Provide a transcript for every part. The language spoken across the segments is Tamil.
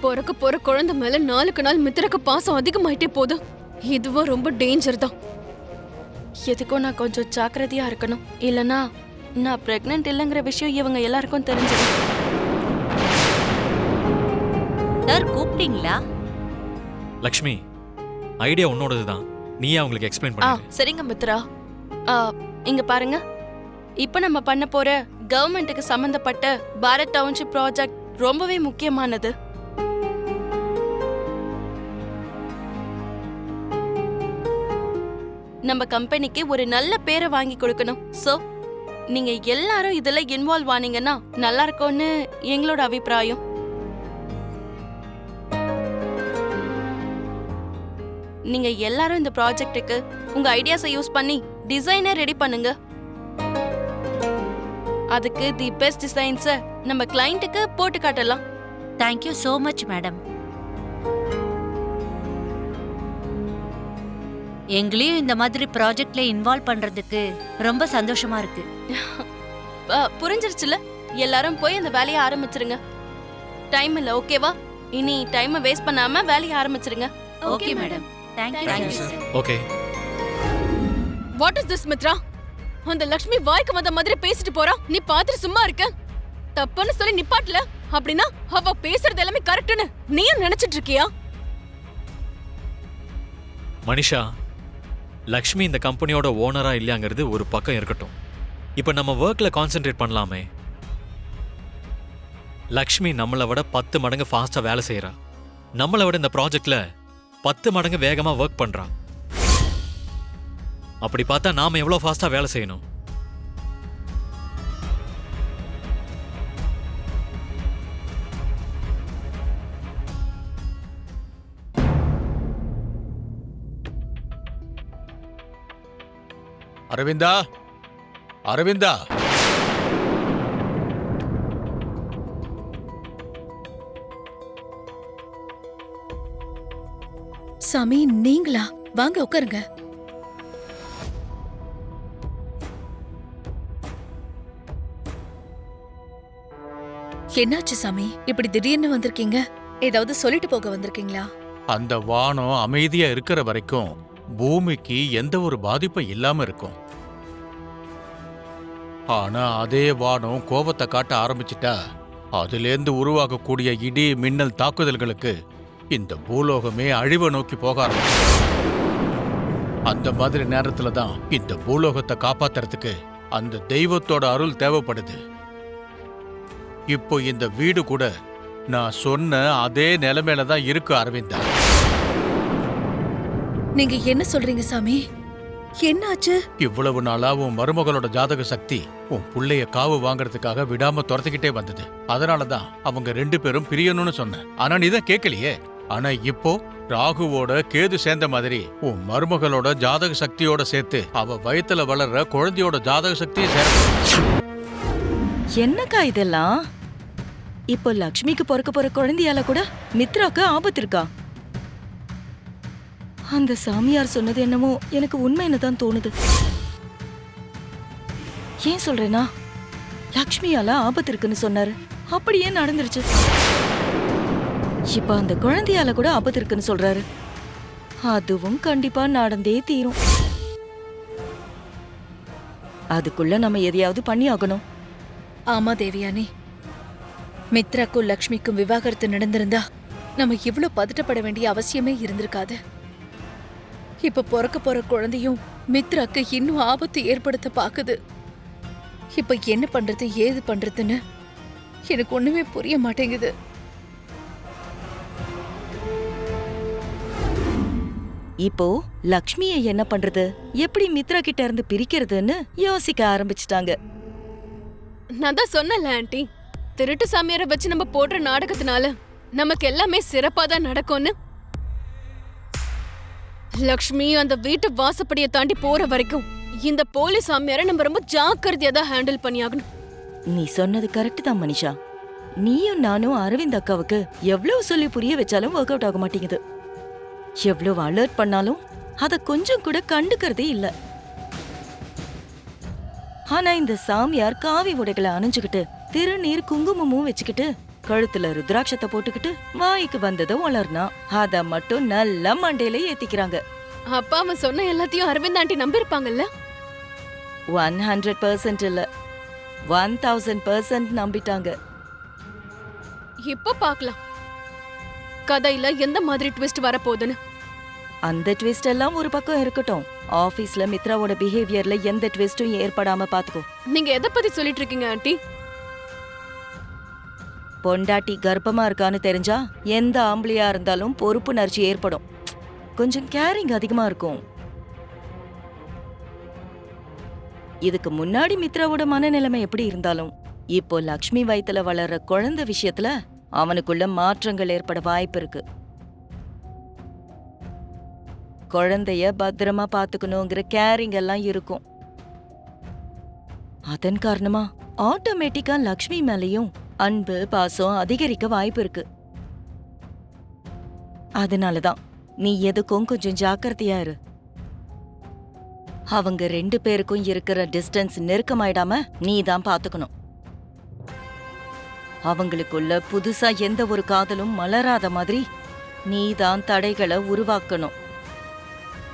பிறக்க போற குழந்தை மேல நாளுக்கு நாள் மித்திரக்கு பாசம் அதிகமாயிட்டே போகுது. இதுவும் ரொம்ப டேஞ்சர் தான். எதுக்கும் நான் கொஞ்சம் ஜாக்கிரதையா இருக்கணும். இல்லனா நான் பிரெக்னன்ட் இல்லைங்கிற விஷயம் இவங்க எல்லாருக்கும் தெரிஞ்சிடும். சார் கூப்பிட்டீங்களா? லக்ஷ்மி, ஐடியா உன்னோடது தான். நீயே அவங்களுக்கு எக்ஸ்பிளைன் பண்ணு. சரிங்க மித்ரா. இங்க பாருங்க, இப்ப நம்ம பண்ண போற கவர்மெண்ட்டுக்கு சம்பந்தப்பட்ட பாரத் டவுன்ஷிப் ப்ராஜெக்ட் ரொம்பவே முக்கியமானது. நம்ம கம்பெனிக்கு ஒரு நல்ல பேரை வாங்கி கொடுக்கணும். சோ நீங்க எல்லாரும் இதுல இன்வால்வ் ஆனீங்கன்னா நல்லா இருக்கும்னு எங்களோட அபிப்பிராயம். நீங்க எல்லாரும் இந்த ப்ராஜெக்ட்டுக்கு உங்க ஐடியாஸை யூஸ் பண்ணி டிசைனை ரெடி பண்ணுங்க. அதுக்கு தி பெஸ்ட் டிசைன்ஸை நம்ம கிளையண்ட்டுக்கு போட்டு காட்டலாம். Thank you so much madam. எங்களையும் இந்த மாதிரி ப்ராஜெக்ட்ல இன்வால்வ் பண்றதுக்கு ரொம்ப சந்தோஷமா இருக்கு. புரிஞ்சிருச்சுல? எல்லாரும் போய் அந்த வேலையை ஆரம்பிச்சிருங்க. டைம் இல்ல, ஓகேவா? இனி டைமை வேஸ்ட் பண்ணாம வேலையை ஆரம்பிச்சிருங்க. Okay madam. Thank you sir. Okay. What is this Mitra? அந்த லக்ஷ்மி வாய்க்கு வந்த மாதிரி பேசிட்டு போறா. நீ பாத்துட்டு சும்மா இருக்க? தப்புன்னு சொல்லி நிப்பாட்டல அப்படின்னா அவ பேசுறது எல்லாமே கரெக்ட்னு நீயும் நினைச்சிட்டு இருக்கியா? மனிஷா, லக்ஷ்மி இந்த கம்பெனியோட ஓனரா இல்லையாங்கிறது ஒரு பக்கம் இருக்கட்டும். இப்ப நம்ம ஒர்க்ல கான்சென்ட்ரேட் பண்ணலாமே. லக்ஷ்மி நம்மளை விட 10 மடங்கு ஃபாஸ்டா வேலை செய்யறா. நம்மளை விட இந்த ப்ராஜெக்ட்ல 10 மடங்கு வேகமா ஒர்க் பண்றா. அப்படி பார்த்தா நாம எவ்வளவு ஃபாஸ்டா வேலை செய்யணும்? அரவிந்தா, அரவிந்தா, சாமி நீங்களா? வாங்க உட்காருங்க. என்னாச்சு சாமி, இப்படி திடீர்னு வந்திருக்கீங்க? ஏதாவது சொல்லிட்டு போக வந்திருக்கீங்களா? அந்த வானம் அமைதியா இருக்கிற வரைக்கும் பூமிக்கு எந்த ஒரு பாதிப்பும் இல்லாம இருக்கும். ஆனா அதே வானம் கோபத்தை காட்ட ஆரம்பிச்சிட்டா அதிலேந்து உருவாகக்கூடிய இடி மின்னல் தாக்குதல்களுக்கு இந்த பூலோகமே அழிவை நோக்கி போக ஆரம்பிச்சு. அந்த மாதிரி நேரத்துல தான் இந்த பூலோகத்தை காப்பாத்துறதுக்கு அந்த தெய்வத்தோட அருள் தேவைப்படுது. இப்போ இந்த வீடு கூட நான் சொன்ன அதே நிலைமையில தான் இருக்கு அரவிந்தா. நீங்க என்ன சொல்றீங்க சாமி? என்னாச்சு? இவ்வளவு நாளா உன் மருமகளோட ஜாதக சக்தி உன் புள்ளைய காவு வாங்கறதுக்காக விடாம துரத்துக்கிட்டே வந்தது. அதனாலதான் அவங்க 2 பேரும் பிரியணும்னு சொன்னேன். ஆனா நீதான் கேட்கலையே. ஆனா இப்போ ராகுவோட கேது சேர்ந்த மாதிரி உன் மருமகளோட ஜாதக சக்தியோட சேர்த்து அவ வயித்துல வளர்ற குழந்தையோட ஜாதக சக்தியை சேர்க்க. என்னக்கா இதெல்லாம்? இப்போ லக்ஷ்மிக்கு பிறக்க போற குழந்தையால கூட மித்ராக்கு ஆபத்து இருக்கா? அந்த சாமியார் சொன்னது என்னமோ எனக்கு உண்மைன்னு தான் தோணுது. ஏன் சொல்றேனா, லக்ஷ்மியால ஆபத்து இருக்குன்னு சொன்னாரு, அப்படியே நடந்துருச்சு. இப்ப அந்த குழந்தையால கூட ஆபத்து இருக்குன்னு சொல்றாரு, அதுவும் கண்டிப்பா நடந்தே தீரும். அதுக்குள்ள நம்ம எதையாவது பண்ணி ஆகணும். ஆமா தேவியானி, மித்ராக்கும் லக்ஷ்மிக்கும் விவாகரத்து நடந்திருந்தா நம்ம இவ்ளோ பதட்டப்பட வேண்டிய அவசியமே இருந்திருக்காது. இப்ப பிறக்க போற குழந்தையும் மித்ராக்கு இன்னும் ஆபத்து ஏற்படுத்த பாக்குது. இப்ப என்ன பண்றது ஏது பண்றதுன்னு எனக்கு ஒண்ணுமே புரிய மாட்டேங்குது. இப்போ லக்ஷ்மியை என்ன பண்றது, எப்படி மித்ரா கிட்ட இருந்து பிரிக்கிறதுன்னு யோசிக்க ஆரம்பிச்சிட்டாங்க. நான் தான் சொன்னல ஆண்டி, திருட்டு சாமியாரை வச்சு நம்ம போடுற நாடகத்தினால நமக்கு எல்லாமே சிறப்பா தான் நடக்கும்னு. லக்ஷ்மி அந்த வீட்டு வாசப்படியை தாண்டி போற வரைக்கும் இந்த போலி சாமியாரை நம்ம ரொம்ப ஜாக்கிரதையா தான் ஹேண்டில் பண்ணியாகணும். நீ சொன்னது கரெக்ட் தான் மனிஷா. நீயும் நானும் அரவிந்த் அக்காவுக்கு எவ்வளவு சொல்லி புரிய வச்சாலும் ஒர்க் அவுட் ஆக மாட்டேங்குது. எவ்வளவு அலர்ட் பண்ணாலும் அத கொஞ்சம் கூட கண்டுக்கிறதே இல்ல. ஆனா இந்த சாமியார் காவி உடைகளை அணிஞ்சுக்கிட்டு திருநீர் குங்குமமும் வச்சுக்கிட்டு கழுத்துல ருத்ராட்சத்தை போட்டுக்கிட்டு வாய்க்கு வந்ததை வளர்னா அத மட்டும் நல்லா மண்டையில ஏத்திக்கிறாங்க. அப்பா அவன் சொன்ன எல்லாத்தையும் அரவிந்த் ஆண்டி நம்பிருப்பாங்கல்ல? 100% இல்ல, 1000% நம்பிட்டாங்க. இப்ப பாக்கலாம் கதையில எந்த மாதிரி ட்விஸ்ட் வரப்போகுதுன்னு. அந்த ட்விஸ்ட் எல்லாம் ஒரு பக்கம் இருக்கட்டும், ஆபீஸ்ல மித்ராவோட பிஹேவியர்ல எந்த ட்விஸ்டும் ஏற்படாம பாத்துக்கோ. நீங்க எதை பத்தி சொல்லிட்டு இருக்கீங்க ஆண்டி? பொண்டாட்டி கர்ப்பமா இருக்கான்னு தெரிஞ்சா எந்த ஆம்பளையா இருந்தாலும் பொறுப்புணர்ச்சி ஏற்படும். கொஞ்சம் கேரிங் அதிகமா இருக்கும். இதுக்கு முன்னாடி மித்ராவோட மனநிலைமை எப்படி இருந்தாலும் இப்போ லக்ஷ்மி வயித்துல வளர்ற குழந்தை விஷயத்துல அவனுக்குள்ள மாற்றங்கள் ஏற்பட வாய்ப்பு இருக்கு. குழந்தைய பத்திரமா பாத்துக்கணுங்கிற கேரிங் எல்லாம் இருக்கும். அதன் காரணமா ஆட்டோமேட்டிக்கா லக்ஷ்மி மேலயும் அன்பு பாசம் அதிகரிக்க வாய்ப்பு இருக்கு. அதனாலதான் நீ எதுக்கும் கொஞ்சம் ஜாக்கிரதையா இரு. அவங்க 2 பேருக்கும் இருக்கிற டிஸ்டன்ஸ் நெருக்கமாயிடாம நீ தான் பாத்துக்கணும். அவங்களுக்குள்ள புதுசா எந்த ஒரு காதலும் மலராத மாதிரி நீ தான் தடைகளை உருவாக்கணும்.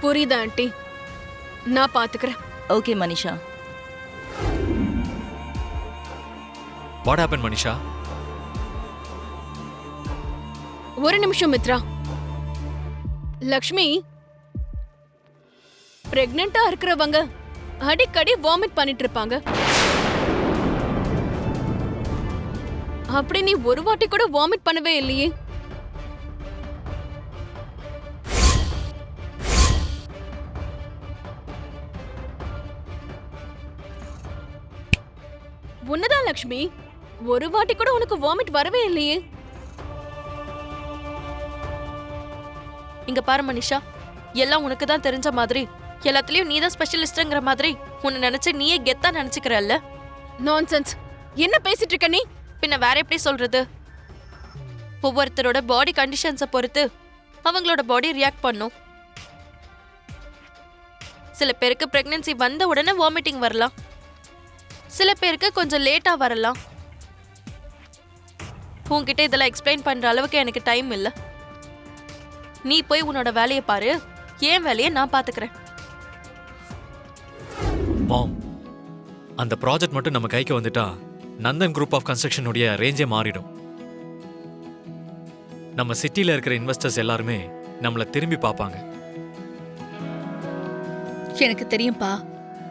புரியுதா ஆண்டி? நான் பாத்துக்கிறேன். Okay Manisha. What happen Manisha? ஒரு நிமிஷம் மித்ரா. லக்ஷ்மி பிரெக்னெண்டா இருக்கிறவங்க அடிக்கடி வாமிட் பண்ணிட்டு இருப்பாங்க. அப்படி நீ ஒரு வாட்டி கூட வாமிட் பண்ணவே இல்லையே? உன்னதான் லக்ஷ்மி, ஒரு வாட்டி கூட உனக்கு வாமிட் வரவே இல்லையே? இங்க பாரு மனிஷா, எல்லாம் உனக்கு தான் தெரிஞ்ச மாதிரி, எல்லாத்துலயும் நீதான் ஸ்பெஷலிஸ்ட்ங்கிற மாதிரி உன்னை நினைச்சு நீயே கெத்தா நினைச்சுக்கிறல்ல? நான்சென்ஸ். என்ன பேசிட்டு இருக்க நீ? பின்ன வேற எப்படி சொல்றது? ஒவ்வொருத்தரோட பாடி கண்டிஷன்ஸை பொறுத்து அவங்களோட பாடி ரியாக்ட் பண்ணும். சில பேருக்கு பிரெக்னன்சி வந்த உடனே வாமிட்டிங் வரலாம், சில பேருக்கு கொஞ்சம் லேட்டா வரலாம். உன்கிட்ட இதெல்லாம் எக்ஸ்பிளைன் பண்ற அளவுக்கு எனக்கு டைம் இல்ல. நீ போய் உன்னோட வேலையை பாரு, என் வேலையை நான் பாத்துக்கிறேன். மாம், அந்த ப்ராஜெக்ட் மட்டும் நம்ம கைக்கு வந்துட்டா நந்தன் குரூப் ஆஃப் கன்ஸ்ட்ரக்ஷனுடைய ரேஞ்சே மாறிடும். நம்ம சிட்டில இருக்கிற இன்வெஸ்டர்ஸ் எல்லாருமே நம்மள திரும்பி பார்ப்பாங்க. எனக்கு தெரியும்பா,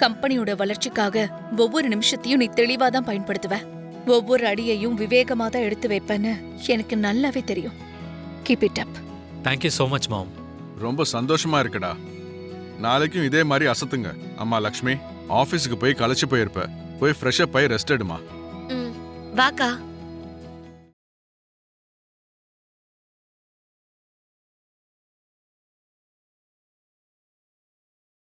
கம்பெனியோட வளர்ச்சிக்காக ஒவ்வொரு நிமிஷத்தையும் நீ தெளிவா தான் பயன்படுத்துவ. ஒவ்வொரு அடியையும் விவேகமா தான் எடுத்து வைப்பேன்னு எனக்கு நல்லாவே தெரியும். Keep it up. Thank you so much ma'am. ரொம்ப சந்தோஷமா இருக்குடா. நாளைக்கும் இதே மாதிரி அசத்துங்க. அம்மா லக்ஷ்மி, ஆபீஸுக்கு போய் களைச்சு போயிருப்ப, போய் ஃப்ரெஷ் அப் ஆகி ரெஸ்ட் எடுமா. வாக்கா.